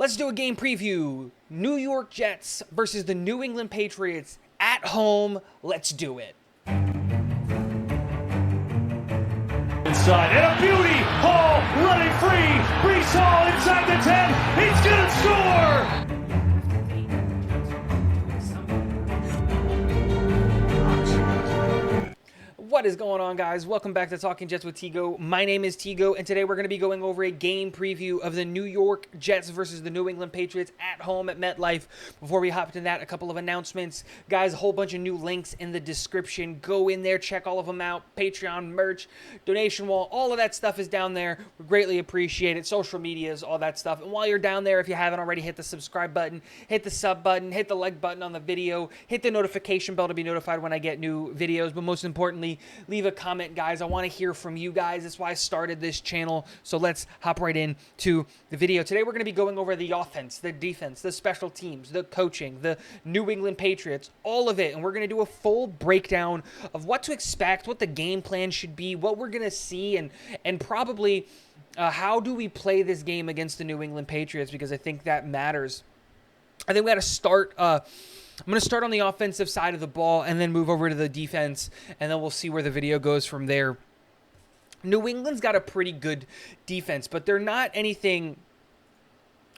Let's do a game preview. New York Jets versus the New England Patriots at home. Let's do it. Inside, and a beauty! Hall running free! Brees Hall inside the 10! He's gonna score! What is going on, guys? Welcome back to Talking Jets with Tigo. My name is Tigo, and today we're going to be going over a game preview of the New York Jets versus the New England Patriots at home at MetLife. Before we hop into that, a couple of announcements. Guys, a whole bunch of new links in the description. Go in there, check all of them out. Patreon, merch, donation wall, all of that stuff is down there. We greatly appreciate it. Social medias, all that stuff. And while you're down there, if you haven't already, hit the subscribe button, hit the sub button, hit the like button on the video, hit the notification bell to be notified when I get new videos. But most importantly, leave a comment, guys. I want to hear from you guys. That's why I started this channel. So let's hop right into the video. Today we're going to be going over the offense, the defense, the special teams, the coaching, the New England Patriots, all of it. And we're going to do a full breakdown of what to expect, what the game plan should be, what we're going to see, and probably how do we play this game against the New England Patriots, because I think that matters. I think we got to start I'm going to start on the offensive side of the ball and then move over to the defense, and then we'll see where the video goes from there. New England's got a pretty good defense, but they're not anything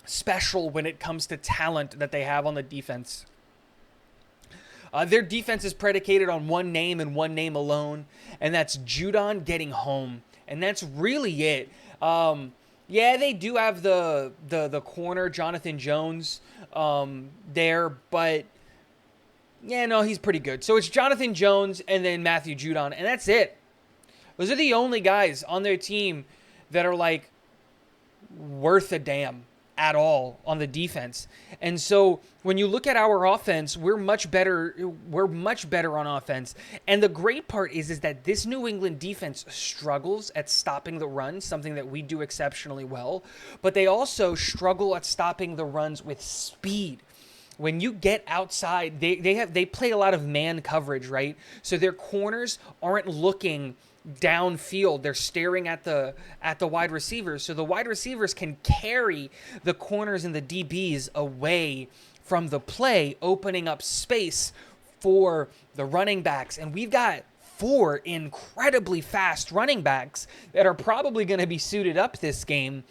special when it comes to talent that they have on the defense. Their defense is predicated on one name and one name alone, and that's Judon getting home, and that's really it. Yeah, they do have the corner, Jonathan Jones, there, but yeah, no, he's pretty good. So it's Jonathan Jones and then Matthew Judon, and that's it. Those are the only guys on their team that are, like, worth a damn at all on the defense. And so when you look at our offense, we're much better on offense. And the great part is that this New England defense struggles at stopping the run, something that we do exceptionally well, but they also struggle at stopping the runs with speed. When you get outside, they play a lot of man coverage, right? So their corners aren't looking downfield. They're staring at the wide receivers. So the wide receivers can carry the corners and the DBs away from the play, opening up space for the running backs. And we've got 4 incredibly fast running backs that are probably going to be suited up this game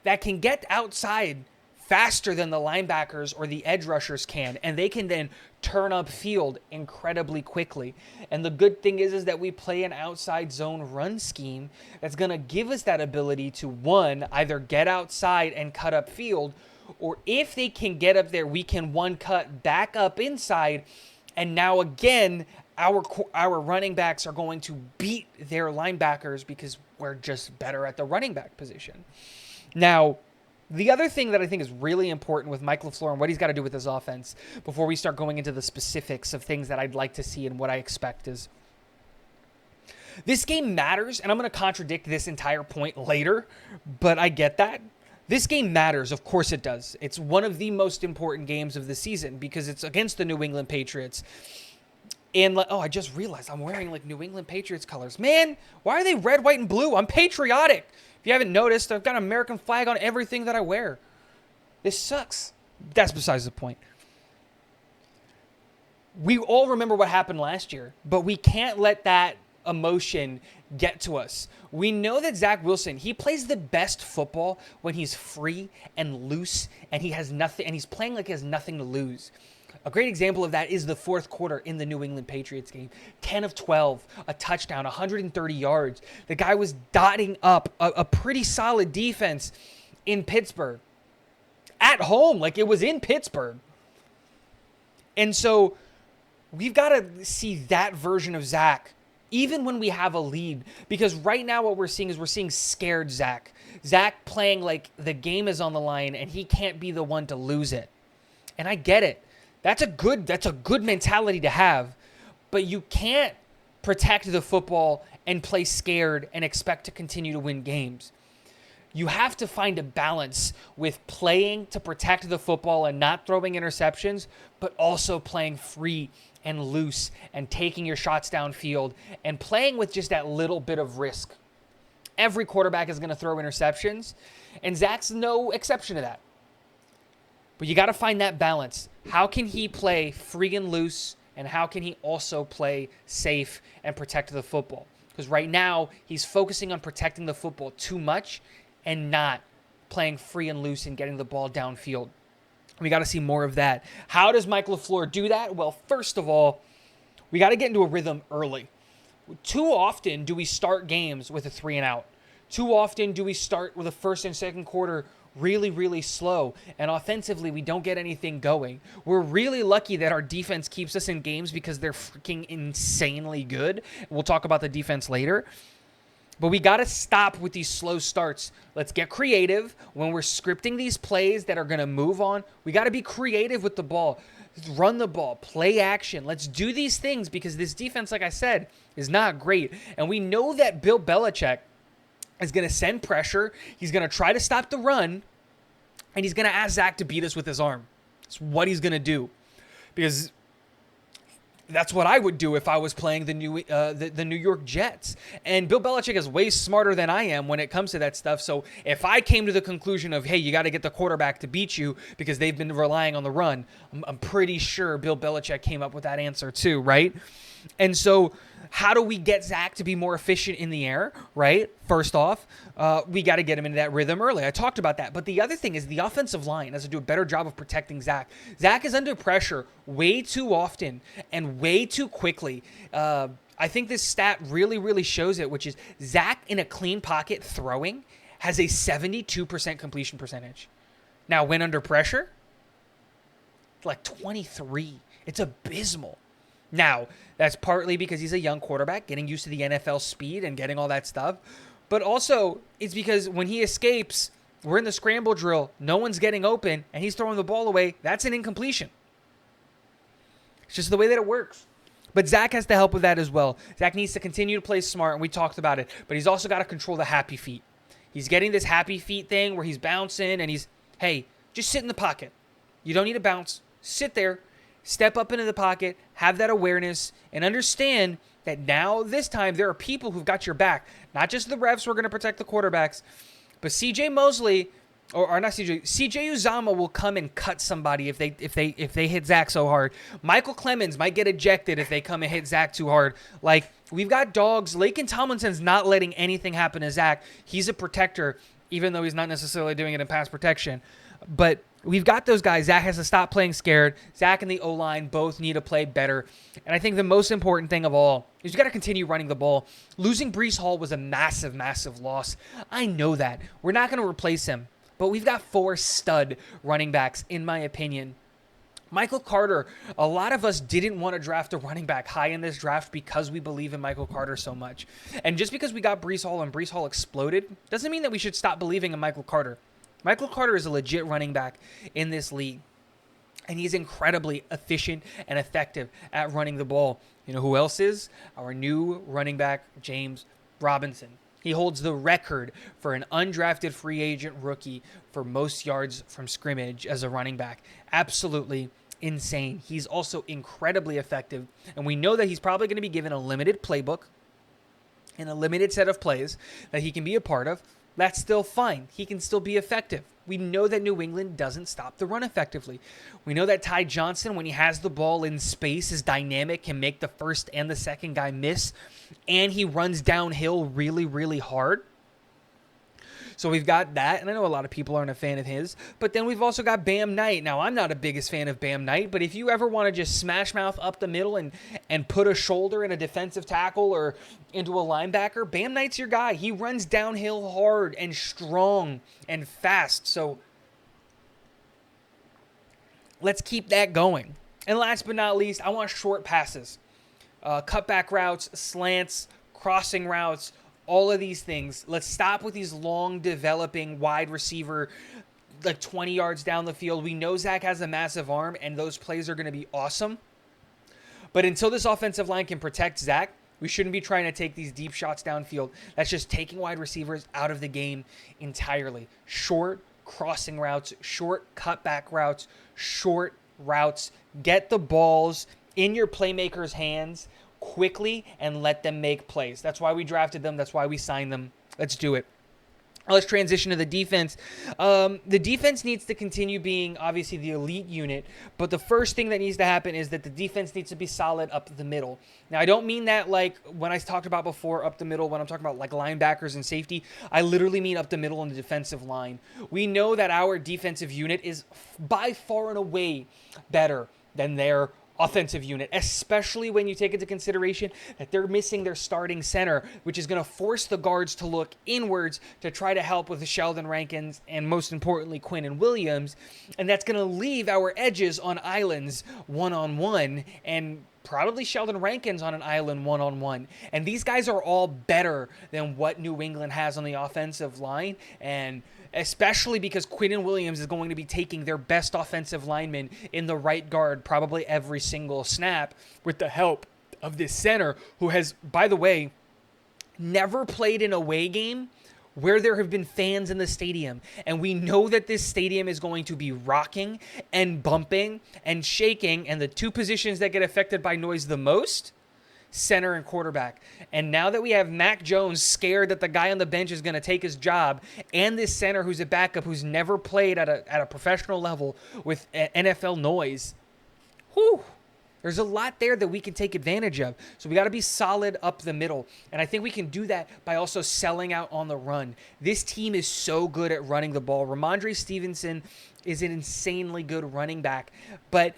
that can get outside faster than the linebackers or the edge rushers can, and they can then turn up field incredibly quickly. And the good thing is that we play an outside zone run scheme that's going to give us that ability to, one, either get outside and cut up field, or if they can get up there, we can one cut back up inside, and now again, our running backs are going to beat their linebackers because we're just better at the running back position. Now, the other thing that I think is really important with Mike LaFleur and what he's got to do with his offense before we start going into the specifics of things that I'd like to see and what I expect is this game matters, and I'm going to contradict this entire point later, but I get that. This game matters. Of course it does. It's one of the most important games of the season because it's against the New England Patriots. And, oh, I just realized I'm wearing, like, New England Patriots colors. Man, why are they red, white, and blue? I'm patriotic. If you haven't noticed, I've got an American flag on everything that I wear. This sucks. That's besides the point. We all remember what happened last year, but we can't let that emotion get to us. We know that Zach Wilson, he plays the best football when he's free and loose and he has nothing, and he's playing like he has nothing to lose. A great example of that is the fourth quarter in the New England Patriots game. 10 of 12, a touchdown, 130 yards. The guy was dotting up a pretty solid defense in Pittsburgh. At home, like it was in Pittsburgh. And so we've got to see that version of Zach, even when we have a lead. Because right now what we're seeing scared Zach. Zach playing like the game is on the line and he can't be the one to lose it. And I get it. That's a good mentality to have, but you can't protect the football and play scared and expect to continue to win games. You have to find a balance with playing to protect the football and not throwing interceptions, but also playing free and loose and taking your shots downfield and playing with just that little bit of risk. Every quarterback is going to throw interceptions, and Zach's no exception to that. But you got to find that balance. How can he play free and loose, and how can he also play safe and protect the football? Because right now, he's focusing on protecting the football too much and not playing free and loose and getting the ball downfield. We got to see more of that. How does Mike LaFleur do that? Well, first of all, we got to get into a rhythm early. Too often do we start games with a 3 and out. Too often do we start with a first and second quarter really, really slow, and offensively we don't get anything going. We're really lucky that our defense keeps us in games because they're freaking insanely good. We'll talk about the defense later. But we got to stop with these slow starts. Let's get creative. When we're scripting these plays that are going to move on, we got to be creative with the ball. Run the ball, play action. Let's do these things because this defense, like I said, is not great. And we know that Bill Belichick is going to send pressure. He's going to try to stop the run, and he's going to ask Zach to beat us with his arm. That's what he's going to do, because that's what I would do if I was playing the New York Jets. And Bill Belichick is way smarter than I am when it comes to that stuff. So if I came to the conclusion of, hey, you got to get the quarterback to beat you because they've been relying on the run, I'm pretty sure Bill Belichick came up with that answer too, right? And so how do we get Zach to be more efficient in the air, right? First off, we got to get him into that rhythm early. I talked about that. But the other thing is the offensive line has to do a better job of protecting Zach. Zach is under pressure way too often and way too quickly. I think this stat really, really shows it, which is Zach in a clean pocket throwing has a 72% completion percentage. Now, when under pressure, like 23. It's abysmal. Now, that's partly because he's a young quarterback, getting used to the NFL speed and getting all that stuff. But also, it's because when he escapes, we're in the scramble drill, no one's getting open, and he's throwing the ball away. That's an incompletion. It's just the way that it works. But Zach has to help with that as well. Zach needs to continue to play smart, and we talked about it. But he's also got to control the happy feet. He's getting this happy feet thing where he's bouncing, and hey, just sit in the pocket. You don't need to bounce. Sit there. Step up into the pocket, have that awareness, and understand that now, this time, there are people who've got your back. Not just the refs who are going to protect the quarterbacks, but C.J. Mosley, or not C.J. Uzama will come and cut somebody if they hit Zach so hard. Michael Clemens might get ejected if they come and hit Zach too hard. Like, we've got dogs. Laken Tomlinson's not letting anything happen to Zach. He's a protector, even though he's not necessarily doing it in pass protection. But we've got those guys. Zach has to stop playing scared. Zach and the O-line both need to play better. And I think the most important thing of all is you got to continue running the ball. Losing Breece Hall was a massive, massive loss. I know that. We're not going to replace him. But we've got 4 stud running backs, in my opinion. Michael Carter, a lot of us didn't want to draft a running back high in this draft because we believe in Michael Carter so much. And just because we got Breece Hall and Breece Hall exploded doesn't mean that we should stop believing in Michael Carter. Michael Carter is a legit running back in this league, and he's incredibly efficient and effective at running the ball. You know who else is? Our new running back, James Robinson. He holds the record for an undrafted free agent rookie for most yards from scrimmage as a running back. Absolutely insane. He's also incredibly effective, and we know that he's probably going to be given a limited playbook and a limited set of plays that he can be a part of. That's still fine. He can still be effective. We know that New England doesn't stop the run effectively. We know that Ty Johnson, when he has the ball in space, is dynamic, can make the first and the second guy miss, and he runs downhill really, really hard. So we've got that, and I know a lot of people aren't a fan of his, but then we've also got Bam Knight. Now, I'm not a biggest fan of Bam Knight, but if you ever want to just smash mouth up the middle and put a shoulder in a defensive tackle or into a linebacker, Bam Knight's your guy. He runs downhill hard and strong and fast, so let's keep that going. And last but not least, I want short passes. Cutback routes, slants, crossing routes, all of these things. Let's stop with these long developing wide receiver, like 20 yards down the field. We know Zach has a massive arm, and those plays are going to be awesome. But until this offensive line can protect Zach, we shouldn't be trying to take these deep shots downfield. That's just taking wide receivers out of the game entirely. Short crossing routes, short cutback routes, short routes. Get the balls in your playmakers' hands quickly and let them make plays. That's why we drafted them. That's why we signed them. Let's do it. Let's transition to the defense. The defense needs to continue being obviously the elite unit, but the first thing that needs to happen is that the defense needs to be solid up the middle. Now, I don't mean that like when I talked about before up the middle, when I'm talking about like linebackers and safety, I literally mean up the middle on the defensive line. We know that our defensive unit is by far and away better than their offensive unit, especially when you take into consideration that they're missing their starting center, which is going to force the guards to look inwards to try to help with the Sheldon Rankins and most importantly Quinnen Williams, and that's going to leave our edges on islands one-on-one and probably Sheldon Rankins on an island one-on-one. And these guys are all better than what New England has on the offensive line, and especially because Quinnen Williams is going to be taking their best offensive lineman in the right guard probably every single snap with the help of this center who has, by the way, never played an away game where there have been fans in the stadium. And we know that this stadium is going to be rocking and bumping and shaking, and the two positions that get affected by noise the most, center and quarterback. And now that we have Mac Jones scared that the guy on the bench is going to take his job, and this center who's a backup who's never played at a professional level with NFL noise, there's a lot there that we can take advantage of. So we got to be solid up the middle. And I think we can do that by also selling out on the run. This team is so good at running the ball. Ramondre Stevenson is an insanely good running back, but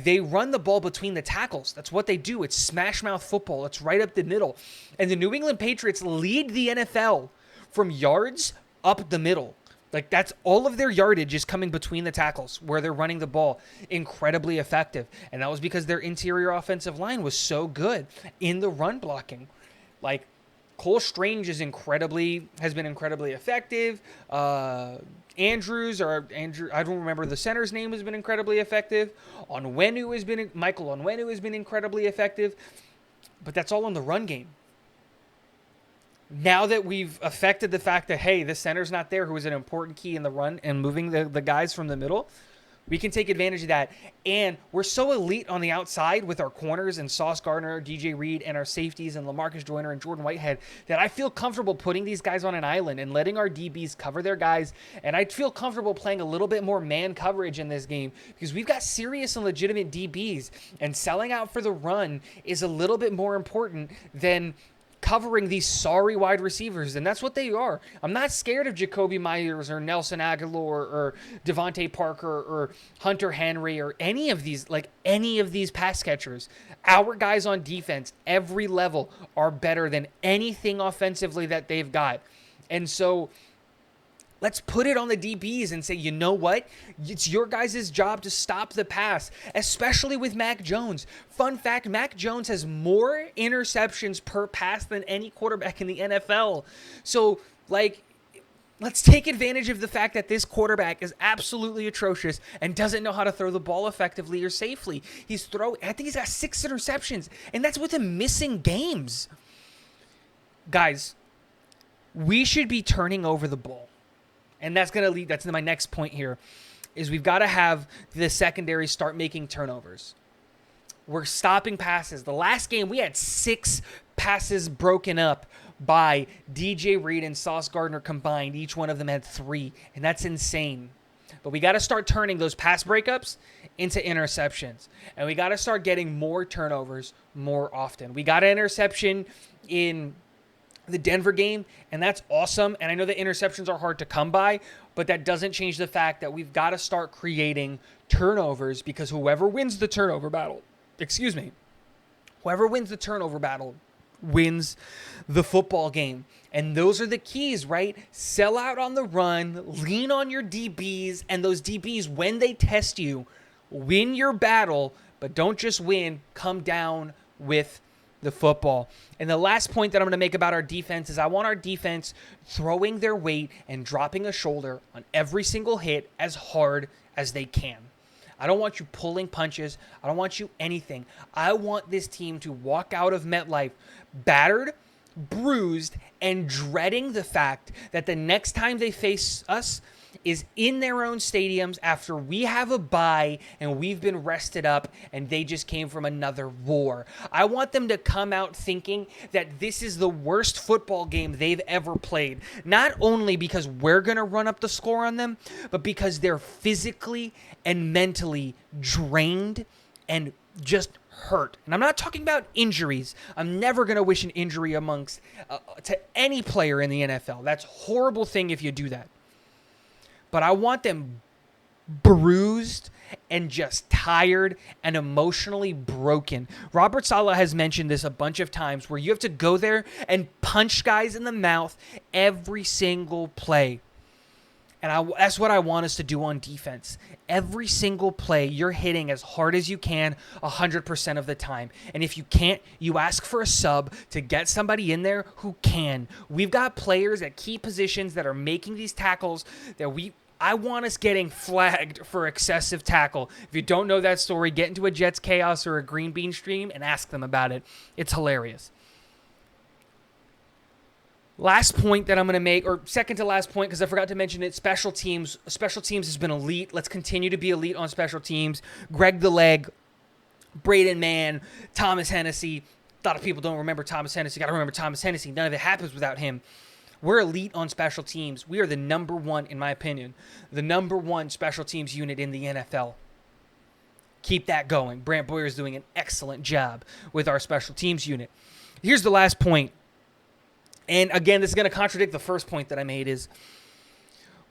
they run the ball between the tackles. That's what they do. It's smash mouth football. It's right up the middle. And the New England Patriots lead the NFL from yards up the middle. Like, that's all of their yardage is coming between the tackles where they're running the ball. Incredibly effective. And that was because their interior offensive line was so good in the run blocking. Like, Cole Strange has been incredibly effective. Andrews, I don't remember the center's name, has been incredibly effective. Michael Onwenu has been incredibly effective. But that's all in the run game. Now that we've affected the fact that, hey, the center's not there, who is an important key in the run and moving the guys from the middle, we can take advantage of that. And we're so elite on the outside with our corners and Sauce Gardner, DJ Reed, and our safeties and LaMarcus Joyner and Jordan Whitehead that I feel comfortable putting these guys on an island and letting our DBs cover their guys. And I feel comfortable playing a little bit more man coverage in this game because we've got serious and legitimate DBs. And selling out for the run is a little bit more important than covering these sorry wide receivers, and that's what they are. I'm not scared of Jacoby Myers or Nelson Aguilar or Devontae Parker or Hunter Henry or any of these pass catchers. Our guys on defense, every level, are better than anything offensively that they've got. And so let's put it on the DBs and say, you know what? It's your guys' job to stop the pass, especially with Mac Jones. Fun fact, Mac Jones has more interceptions per pass than any quarterback in the NFL. So, let's take advantage of the fact that this quarterback is absolutely atrocious and doesn't know how to throw the ball effectively or safely. I think he's got 6 interceptions, and that's with him missing games. Guys, we should be turning over the ball. And that's my next point here, is we've got to have the secondary start making turnovers. We're stopping passes. The last game, we had 6 passes broken up by DJ Reed and Sauce Gardner combined. Each one of them had 3, and that's insane. But we got to start turning those pass breakups into interceptions. And we got to start getting more turnovers more often. We got an interception in the Denver game, and that's awesome. And I know the interceptions are hard to come by, but that doesn't change the fact that we've got to start creating turnovers, because whoever wins the turnover battle wins the football game. And those are the keys, right? Sell out on the run, lean on your DBs, and those DBs, when they test you, win your battle, but don't just win, come down with the football. And the last point that I'm going to make about our defense is I want our defense throwing their weight and dropping a shoulder on every single hit as hard as they can. I don't want you pulling punches. I don't want you anything. I want this team to walk out of MetLife battered, bruised, and dreading the fact that the next time they face us, is in their own stadiums after we have a bye and we've been rested up and they just came from another war. I want them to come out thinking that this is the worst football game they've ever played. Not only because we're going to run up the score on them, but because they're physically and mentally drained and just hurt. And I'm not talking about injuries. I'm never going to wish an injury amongst to any player in the NFL. That's a horrible thing if you do that. But I want them bruised and just tired and emotionally broken. Robert Saleh has mentioned this a bunch of times where you have to go there and punch guys in the mouth every single play. And that's what I want us to do on defense. Every single play, you're hitting as hard as you can 100% of the time. And if you can't, you ask for a sub to get somebody in there who can. We've got players at key positions that are making these tackles that I want us getting flagged for excessive tackle. If you don't know that story, get into a Jets Chaos or a Green Bean stream and ask them about it. It's hilarious. Last point that I'm going to make, or second to last point because I forgot to mention it, special teams. Special teams has been elite. Let's continue to be elite on special teams. Greg the Leg, Braden Mann, Thomas Hennessy. A lot of people don't remember Thomas Hennessy. Got to remember Thomas Hennessy. None of it happens without him. We're elite on special teams. We are the number one, in my opinion, the number one special teams unit in the NFL. Keep that going. Brant Boyer is doing an excellent job with our special teams unit. Here's the last point. And again, this is going to contradict the first point that I made is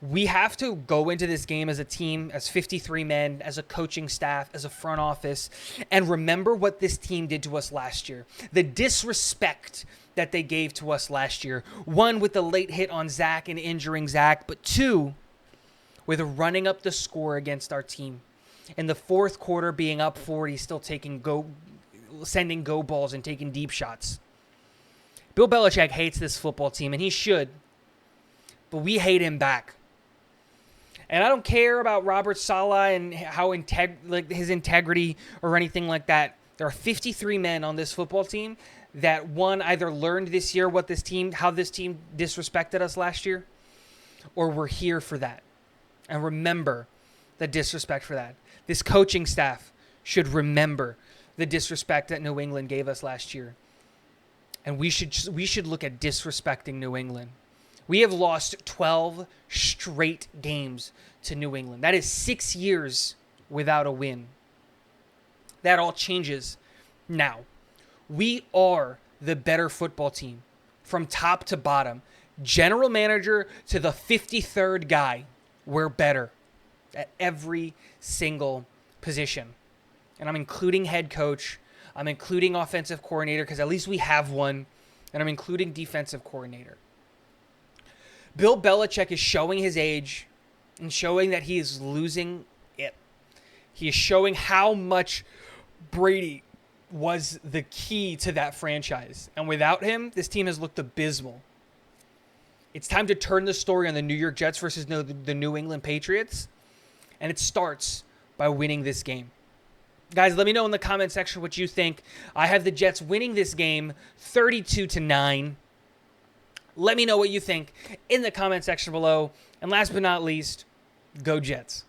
we have to go into this game as a team, as 53 men, as a coaching staff, as a front office, and remember what this team did to us last year. The disrespect that they gave to us last year. One, with the late hit on Zach and injuring Zach, but two, with running up the score against our team. In the fourth quarter, being up 40, still sending go balls and taking deep shots. Bill Belichick hates this football team, and he should, but we hate him back. And I don't care about Robert Saleh and how his integrity or anything like that. There are 53 men on this football team that, one, either learned this year how this team disrespected us last year, or were here for that. And remember the disrespect for that. This coaching staff should remember the disrespect that New England gave us last year. And we should look at disrespecting New England. We have lost 12 straight games to New England. That is 6 years without a win. That all changes now. We are the better football team from top to bottom. General manager to the 53rd guy. We're better at every single position. And I'm including head coach. I'm including offensive coordinator because at least we have one. And I'm including defensive coordinator. Bill Belichick is showing his age and showing that he is losing it. He is showing how much Brady was the key to that franchise. And without him, this team has looked abysmal. It's time to turn the story on the New York Jets versus the New England Patriots. And it starts by winning this game. Guys, let me know in the comment section what you think. I have the Jets winning this game 32-9. Let me know what you think in the comment section below. And last but not least, go Jets.